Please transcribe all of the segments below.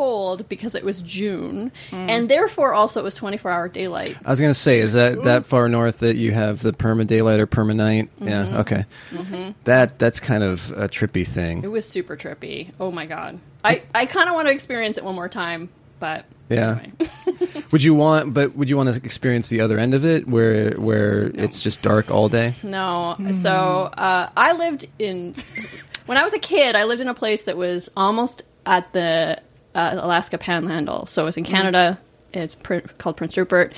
cold because it was June, and therefore also it was 24-hour daylight. I was going to say, is that far north that you have the perma daylight or perma night? Yeah, okay. That's kind of a trippy thing. It was super trippy. Oh my god. I kind of want to experience it one more time, but anyway. Would you want to experience the other end of it where it's just dark all day? No. So I lived in... When I was a kid, I lived in a place that was almost at the Alaska Panhandle. So it was in Canada. It's called Prince Rupert.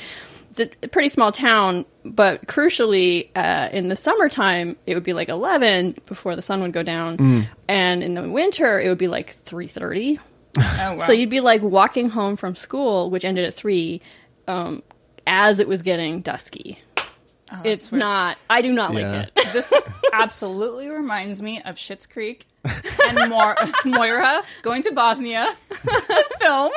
It's a pretty small town, but crucially, in the summertime, it would be like 11 before the sun would go down. And in the winter, it would be like 3:30. Oh, wow. So you'd be like walking home from school, which ended at 3, as it was getting dusky. Oh, it's not... I do not like it. This absolutely reminds me of Schitt's Creek and Moira going to Bosnia to film.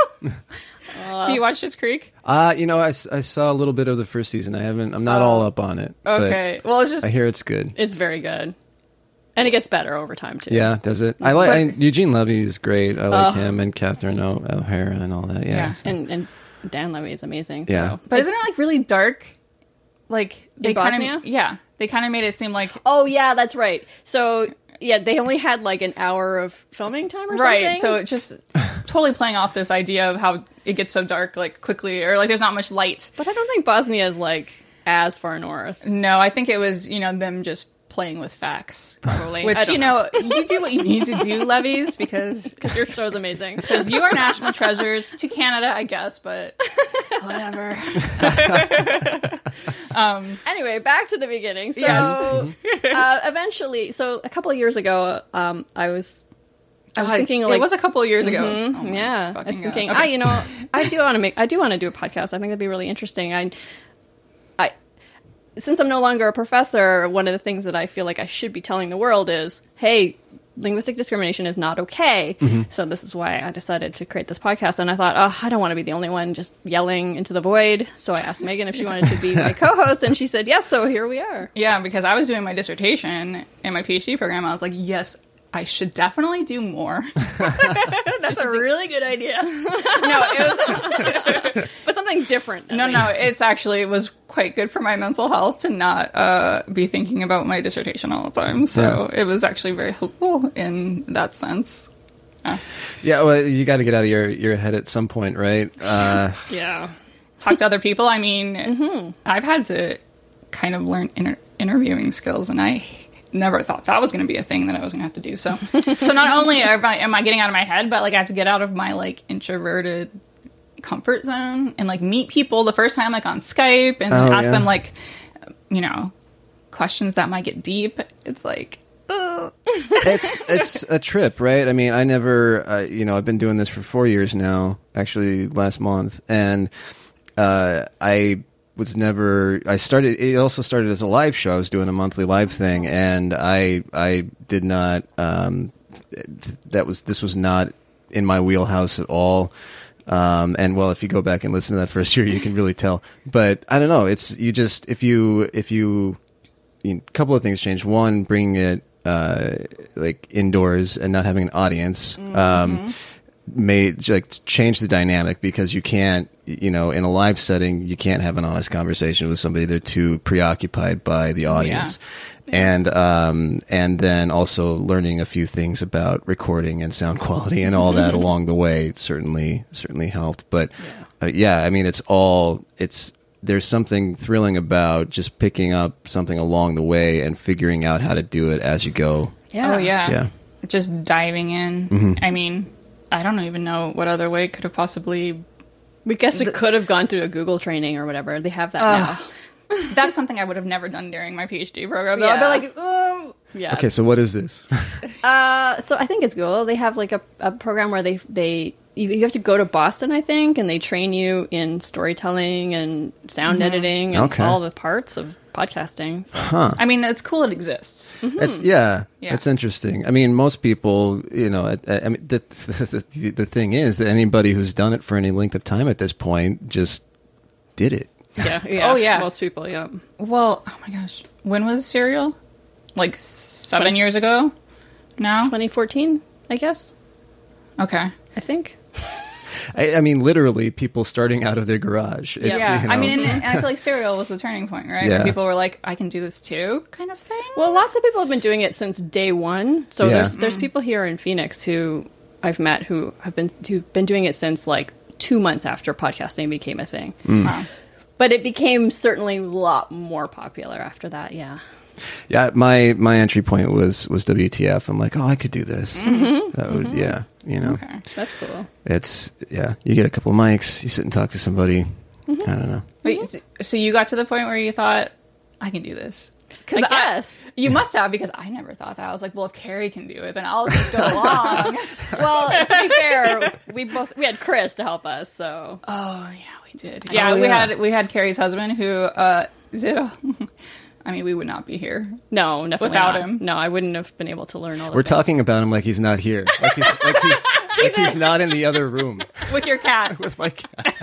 Do you watch Schitt's Creek? I saw a little bit of the first season. I'm not all up on it. Okay. Well, it's just... I hear it's good. It's very good. And it gets better over time, too. Yeah, does it? Eugene Levy is great. I like him, and Catherine O'Hara and all that. Yeah. And Dan Levy is amazing. Yeah. So. But isn't it like really dark? Like in Bosnia? They kind of made it seem like... Oh, yeah, that's right. So, yeah, they only had like an hour of filming time or something. Right, so it just totally playing off this idea of how it gets so dark like quickly, or like there's not much light. But I don't think Bosnia is like as far north. No, I think it was, them just playing with facts, probably. Which, you do what you need to do, Levies, because your show's amazing. Because you are national treasures to Canada, I guess, but whatever. Anyway, back to the beginning. So, yes. Eventually, so a couple of years ago, I was thinking, like, it was a couple of years ago. Mm-hmm, I was thinking, okay. I do want to do a podcast. I think that'd be really interesting. Since I'm no longer a professor, one of the things that I feel like I should be telling the world is, hey, linguistic discrimination is not okay. So this is why I decided to create this podcast. And I thought, I don't want to be the only one just yelling into the void. So I asked Megan if she wanted to be my co-host, and she said yes, so here we are. Yeah, because I was doing my dissertation in my PhD program. I was like, yes, I should definitely do more. That's a really good idea. No, it was... but something different. No, it was quite good for my mental health to not be thinking about my dissertation all the time. So it was actually very helpful in that sense. Yeah, well, you got to get out of your head at some point, right? Yeah. Talk to other people. I mean, I've had to kind of learn interviewing skills, and I never thought that was going to be a thing that I was going to have to do. So not only am I getting out of my head, but like I have to get out of my like introverted comfort zone and like meet people the first time like on Skype and ask them like, questions that might get deep. It's like, it's a trip, right? I mean, I never, I've been doing this for 4 years now, actually last month, and it also started as a live show. I was doing a monthly live thing, and I did not, this was not in my wheelhouse at all. And well, if you go back and listen to that first year, you can really tell, but I don't know. It's, if you a couple of things change. One, bringing it, like indoors and not having an audience, made like change the dynamic, because you can't, in a live setting, you can't have an honest conversation with somebody. They're too preoccupied by the audience. Yeah. And then also learning a few things about recording and sound quality and all that along the way certainly helped. But I mean, there's something thrilling about just picking up something along the way and figuring out how to do it as you go. Yeah. Oh, yeah. Just diving in. I mean, I don't even know what other way could have possibly... We could have gone through a Google training or whatever. They have that now. That's something I would have never done during my PhD program. Though. I'd be like, yeah. Okay, so what is this? So I think it's Google. They have like a program where you have to go to Boston, I think, and they train you in storytelling and sound editing and all the parts of podcasting. So. I mean, it's cool it exists. It's it's interesting. I mean, most people, the thing is that anybody who's done it for any length of time at this point just did it. Yeah. Oh, yeah. Most people, yeah. Well, oh my gosh. When was Serial? Like 7 years ago now? 2014, I guess. Okay. I think. I mean, literally, people starting out of their garage. It's, Yeah, you know, I mean, and I feel like Serial was the turning point, right? Yeah. Where people were like, I can do this too, kind of thing. Well, lots of people have been doing it since day one. So Yeah. there's people here in Phoenix who I've met who've been doing it since like 2 months after podcasting became a thing. Wow. But it became certainly a lot more popular after that. Yeah. Yeah, my entry point was WTF. I'm like, oh, I could do this. That would, yeah, you know. Okay. That's cool. It's, yeah, you get a couple of mics, you sit and talk to somebody. I don't know. Wait, so you got to the point where you thought, I can do this? I guess. You must have, because I never thought that. I was like, well, if Carrie can do it, then I'll just go along. Well, to be fair, we had Chris to help us, so. Oh, yeah, we did. Yeah, yeah. we had Carrie's husband who did I mean, we would not be here. No, definitely Without not. him. No, I wouldn't have been able to learn all the We're things. talking about him like he's not here. Like he's not in the other room With your cat. with my cat.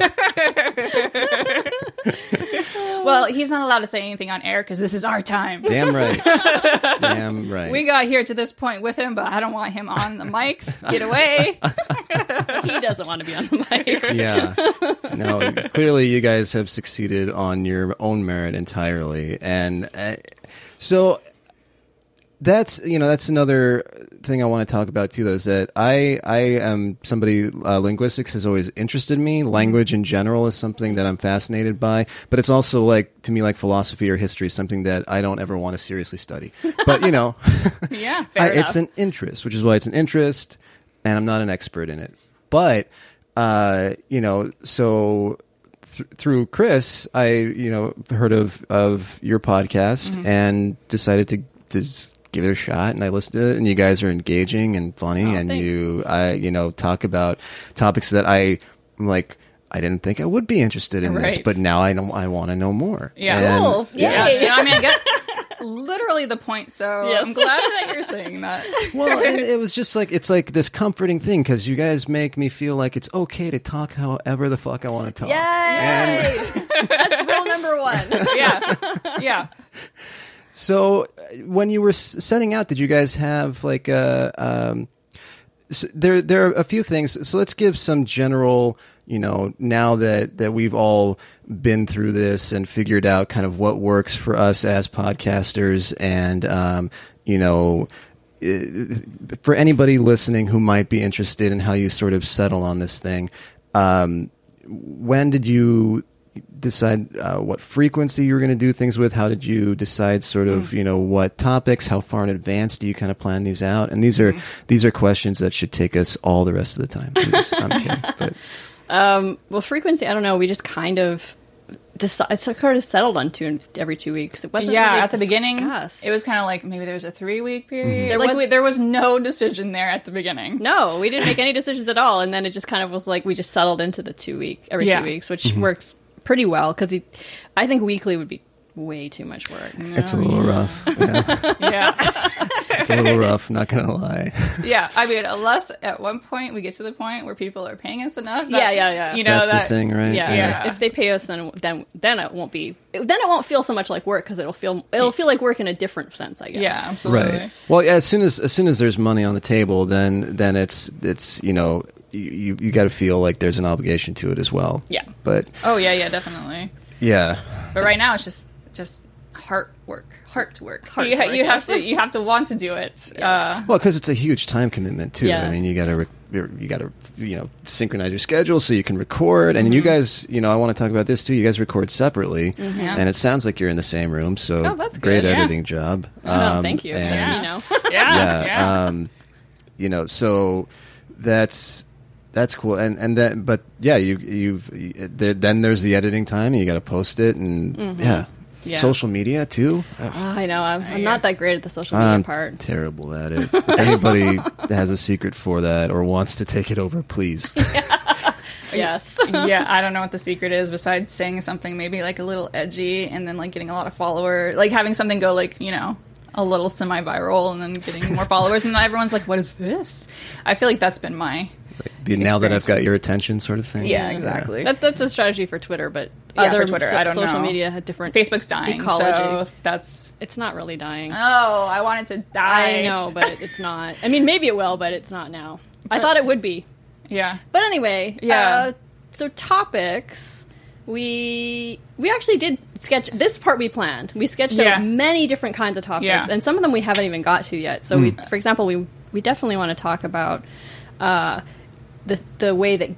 Well, he's not allowed to say anything on air because this is our time. Damn right. Damn right. We got here to this point with him, but I don't want him on the mics. Get away. He doesn't want to be on the mic. Yeah. No, clearly you guys have succeeded on your own merit entirely. And so that's another thing I want to talk about too, though, is that I am somebody, linguistics has always interested me. Language in general is something that I'm fascinated by, but it's also to me like philosophy or history, something that I don't ever want to seriously study. But, Yeah, fair enough. it's an interest, which is why it's an interest, and I'm not an expert in it. But, so through Chris, I, heard of your podcast and decided to just give it a shot, and I listened to it, and you guys are engaging and funny, and thanks. you talk about topics that I'm like, I didn't think I would be interested in this, Right. but now I know I want to know more. Yeah. And- Cool. Yeah, Yay. I mean, I get literally the point, so Yes. I'm glad that you're saying that. Well, and it was just it's like this comforting thing, because you guys make me feel like it's okay to talk however the fuck I want to talk. Yay! That's rule number one. Yeah. So when you were setting out, did you guys have like there are a few things. So let's give some general, now that we've all been through this and figured out kind of what works for us as podcasters, and for anybody listening who might be interested in how you sort of settle on this thing, when did you decide what frequency you were going to do things with? How did you decide sort of, what topics, how far in advance do you kind of plan these out? And these are questions that should take us all the rest of the time. I'm kidding. But. Well, frequency, I don't know. We just kind of settled on every 2 weeks. It wasn't really at the beginning, discussed. it was kind of like maybe there was a 3-week period. Mm-hmm. There was no decision there at the beginning. No, we didn't make any decisions at all. And then it just kind of was like we just settled into the every 2 weeks, which works pretty well, because I think weekly would be way too much work. It's a little rough. Yeah. Yeah. It's a little rough, not going to lie. Yeah, I mean, unless at one point we get to the point where people are paying us enough. That, Yeah. That's the thing, right? Yeah. If they pay us, then it won't be. Then it won't feel so much like work, because it'll feel like work in a different sense, I guess. Yeah, absolutely. Right. Well, yeah, as soon as there's money on the table, then it's you got to feel like there's an obligation to it as well. Yeah. But Oh yeah, definitely. yeah. But right now it's just heart work. You yes. have to want to do it. Well, because it's a huge time commitment too. Yeah. I mean, you got to synchronize your schedule so you can record. And you guys, I want to talk about this too. You guys record separately, and it sounds like you're in the same room. So that's great good, yeah. editing job. Thank you. and- Yeah. So that's cool. And that, but yeah, then there's the editing time, and you got to post it, and Yeah. social media too. I know. I'm not that great at the social media I'm part. terrible at it. If anybody has a secret for that or wants to take it over, please. Yes. Yeah, I don't know what the secret is besides saying something maybe like a little edgy and then like getting a lot of followers, like having something go like, a little semi-viral and then getting more followers, and then everyone's like, what is this? I feel like that's been my Now that I've experience. got your attention, sort of thing. Yeah, exactly. That's a strategy for Twitter, but Yeah, other for Twitter, I don't social know. media had different. Facebook's dying, ecology. so that's... It's not really dying. Oh, I want it to die. I know, but it's not. I mean, maybe it will, but it's not now. I thought it would be. Yeah. But anyway, so topics, we actually did sketch, this part we planned. We sketched out many different kinds of topics, and some of them we haven't even got to yet. So, for example, we definitely want to talk about the way that,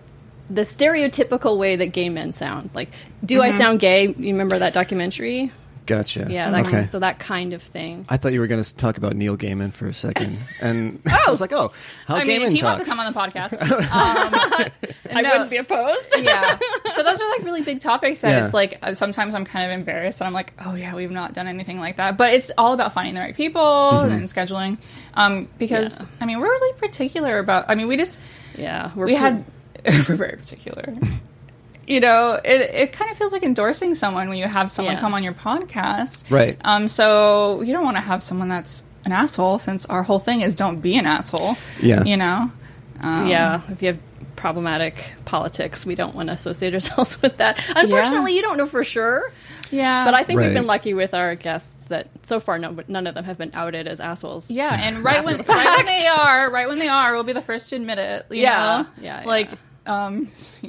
the stereotypical way that gay men sound. Like, do I sound gay? You remember that documentary? Gotcha. Yeah, so that kind of thing. I thought you were going to talk about Neil Gaiman for a second, and I was like, "Oh, how Gaiman if he talks." wants to come on the podcast, I wouldn't be opposed. Yeah. So those are like really big topics that it's like sometimes I'm kind of embarrassed and I'm like, "Oh yeah, we've not done anything like that." But it's all about finding the right people and scheduling, because I mean we're really particular about. I mean we're very particular. You know, it kind of feels like endorsing someone when you have someone come on your podcast. Right. So you don't want to have someone that's an asshole, since our whole thing is don't be an asshole. Yeah. You know? If you have problematic politics, we don't want to associate ourselves with that. Unfortunately, you don't know for sure. Yeah. But I think we've been lucky with our guests that so far none of them have been outed as assholes. Yeah, and right when they are, we'll be the first to admit it. You know? Like,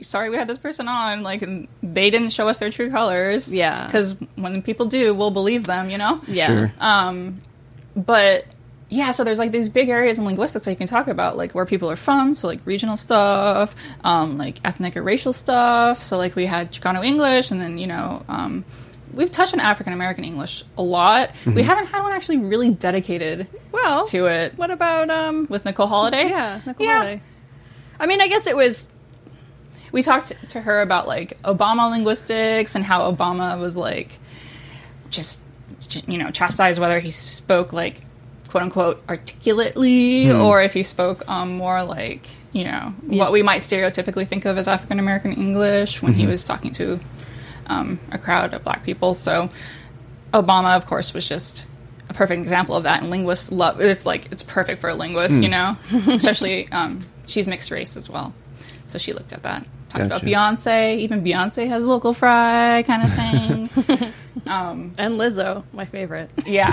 sorry we had this person on, like, and they didn't show us their true colors. Yeah. Because when people do, we'll believe them, you know? Yeah. Sure. But, yeah, so there's, like, these big areas in linguistics that you can talk about, like, where people are from, so, like, regional stuff, like, ethnic or racial stuff. So, like, we had Chicano English, and then, you know, we've touched on African-American English a lot. We haven't had one actually really dedicated to it. What about, with Nicole Holiday? Yeah, Nicole Holiday. I mean, I guess it was... We talked to her about, like, Obama linguistics and how Obama was, like, just, you know, chastised whether he spoke, like, quote-unquote articulately or if he spoke more like, you know, what we might stereotypically think of as African-American English when he was talking to a crowd of black people. So Obama, of course, was just a perfect example of that, and linguists love it's like it's perfect for a linguist, you know, especially she's mixed race as well, so she looked at that, talked about Beyonce. Even Beyonce has local fry kind of thing. And Lizzo, my favorite. Yeah.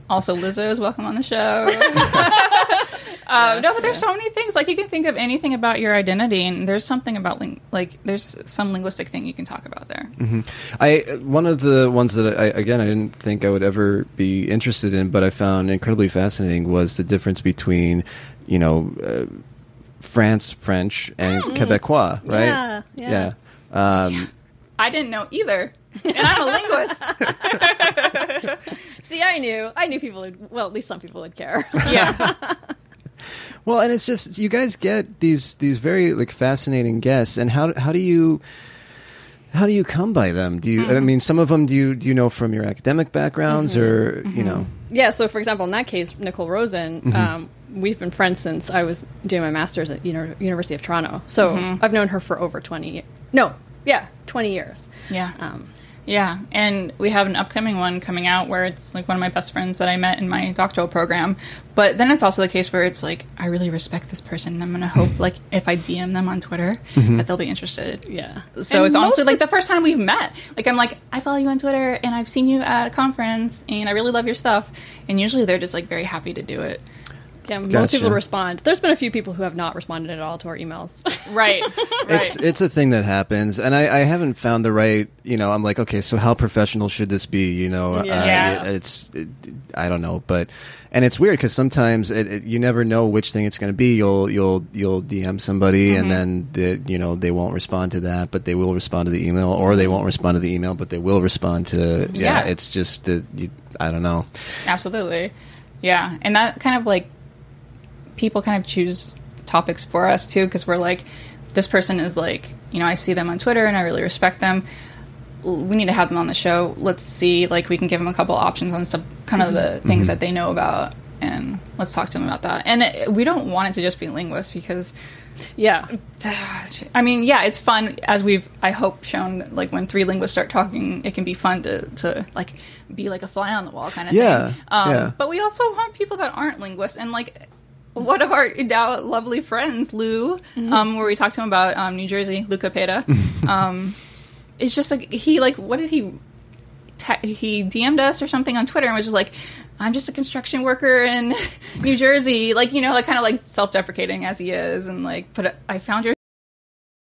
Also, Lizzo is welcome on the show. No, but there's so many things. Like, you can think of anything about your identity, and there's something about there's some linguistic thing you can talk about there. One of the ones that I didn't think I would ever be interested in, but I found incredibly fascinating, was the difference between, you know, French and Quebecois, right? Yeah. I didn't know either, and I'm a linguist. See, I knew people would, well, at least some people would care. Yeah. Well, and it's just, you guys get these very, like, fascinating guests, and how do you come by them? Do you, I mean, some of them, do you know from your academic backgrounds or, you know? Yeah, so for example, in that case, Nicole Rosen, we've been friends since I was doing my master's at University of Toronto. So I've known her for over 20 years. 20 years. Yeah. Yeah, and we have an upcoming one coming out where it's, like, one of my best friends that I met in my doctoral program. But then it's also the case where it's, like, I really respect this person, and I'm going to hope, like, if I DM them on Twitter, that they'll be interested. Yeah. So and it's honestly, like, the first time we've met. Like, I'm like, I follow you on Twitter, and I've seen you at a conference, and I really love your stuff. And usually they're just, like, very happy to do it. Yeah, most people respond. There's been a few people who have not responded at all to our emails. Right. It's a thing that happens, and I haven't found the right, you know, I'm like, okay, so how professional should this be, you know? I don't know, and it's weird because sometimes you never know which thing it's going to be. You'll DM somebody, and then they won't respond to that, but they will respond to the email, or they won't respond to the email, but they will respond to it's just I don't know. Absolutely. Yeah, and that kind of, like, people kind of choose topics for us too, because we're like, this person is, like, you know, I see them on Twitter and I really respect them. We need to have them on the show. Let's see, like, we can give them a couple options on stuff, kind of the things that they know about, and let's talk to them about that. And we don't want it to just be linguists, because I mean, it's fun, as I hope shown, like, when three linguists start talking, it can be fun to like be like a fly on the wall kind of thing. But we also want people that aren't linguists, and, like, one of our now lovely friends, Lou, where we talked to him about New Jersey, Lou Capeta. It's just like, he, like, what did he DM'd us or something on Twitter and was just like, I'm just a construction worker in New Jersey, like, you know, like kind of like self-deprecating as he is, and like, I found your